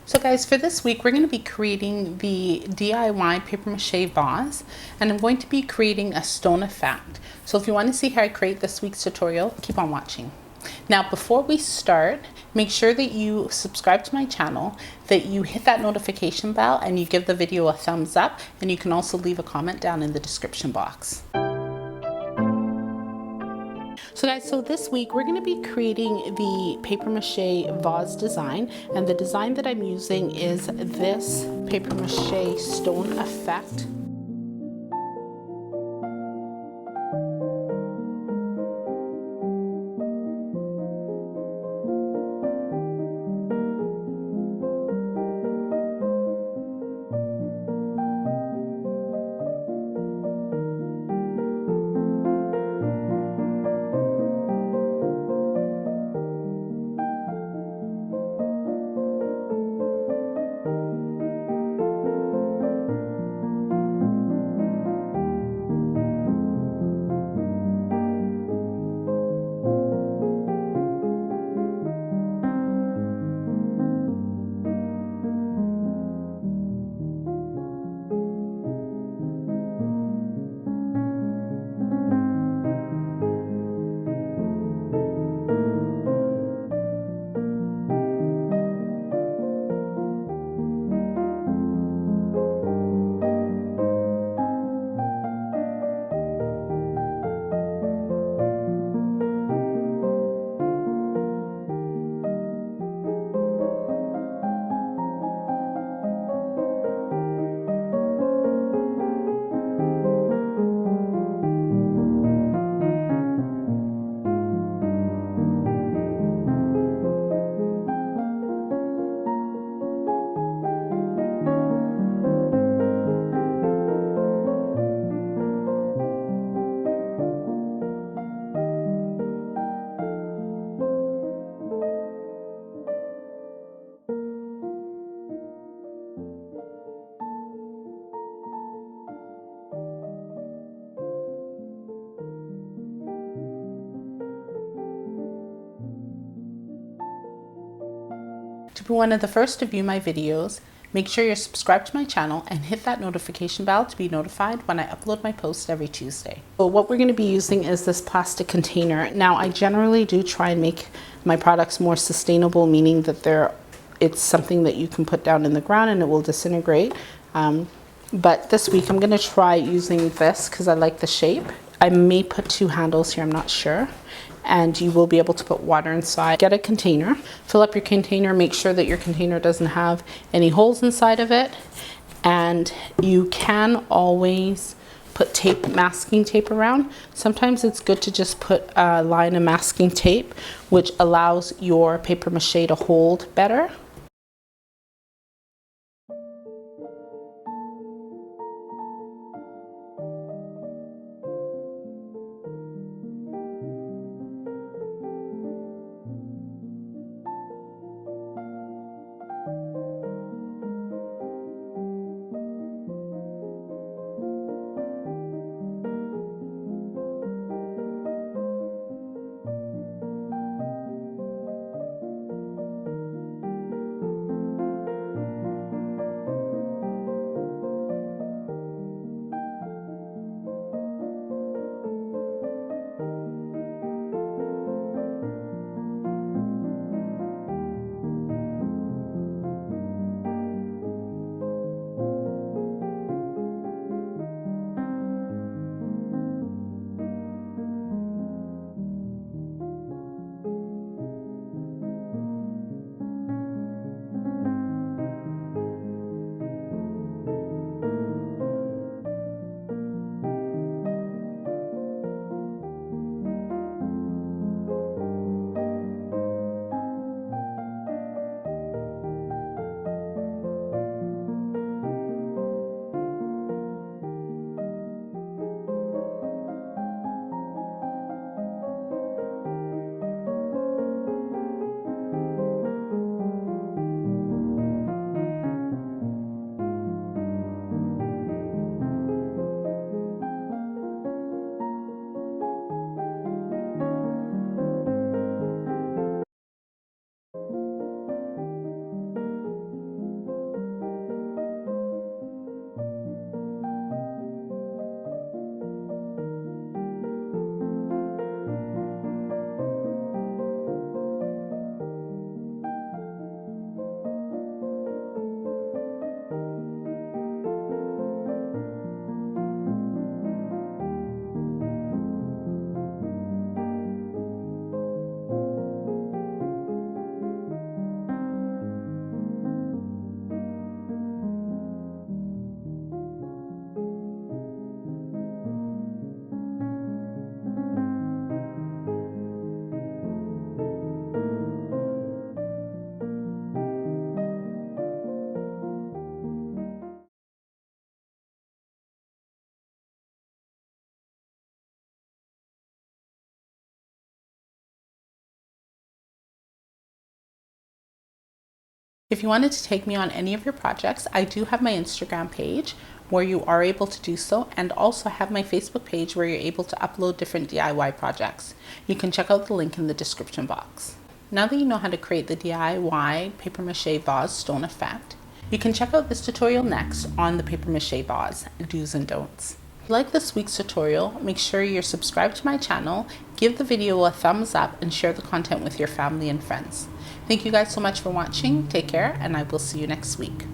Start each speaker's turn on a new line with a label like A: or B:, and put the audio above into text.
A: So guys, for this week, we're going to be creating the DIY paper mache vase, and I'm going to be creating a stone effect. So if you want to see how I create this week's tutorial, keep on watching. Now, before we start, make sure that you subscribe to my channel, that you hit that notification bell, and you give the video a thumbs up, and you can also leave a comment down in the description box. So guys, so this week we're going to be creating the paper mache vase design, and the design that I'm using is this paper mache stone effect. To be one of the first to view my videos, make sure you're subscribed to my channel and hit that notification bell to be notified when I upload my posts every Tuesday. So what we're going to be using is this plastic container. Now, I generally do try and make my products more sustainable, meaning that it's something that you can put down in the ground and it will disintegrate. But this week I'm going to try using this because I like the shape. I may put two handles here, I'm not sure. And you will be able to put water inside. Get a container, fill up your container, make sure that your container doesn't have any holes inside of it. And you can always put masking tape around. Sometimes it's good to just put a line of masking tape, which allows your paper mache to hold better. If you wanted to take me on any of your projects, I do have my Instagram page where you are able to do so, and also have my Facebook page where you're able to upload different DIY projects. You can check out the link in the description box. Now that you know how to create the DIY paper mache vase stone effect, you can check out this tutorial next on the paper mache vase do's and don'ts. If you like this week's tutorial, make sure you're subscribed to my channel, give the video a thumbs up, and share the content with your family and friends. Thank you guys so much for watching. Take care, and I will see you next week.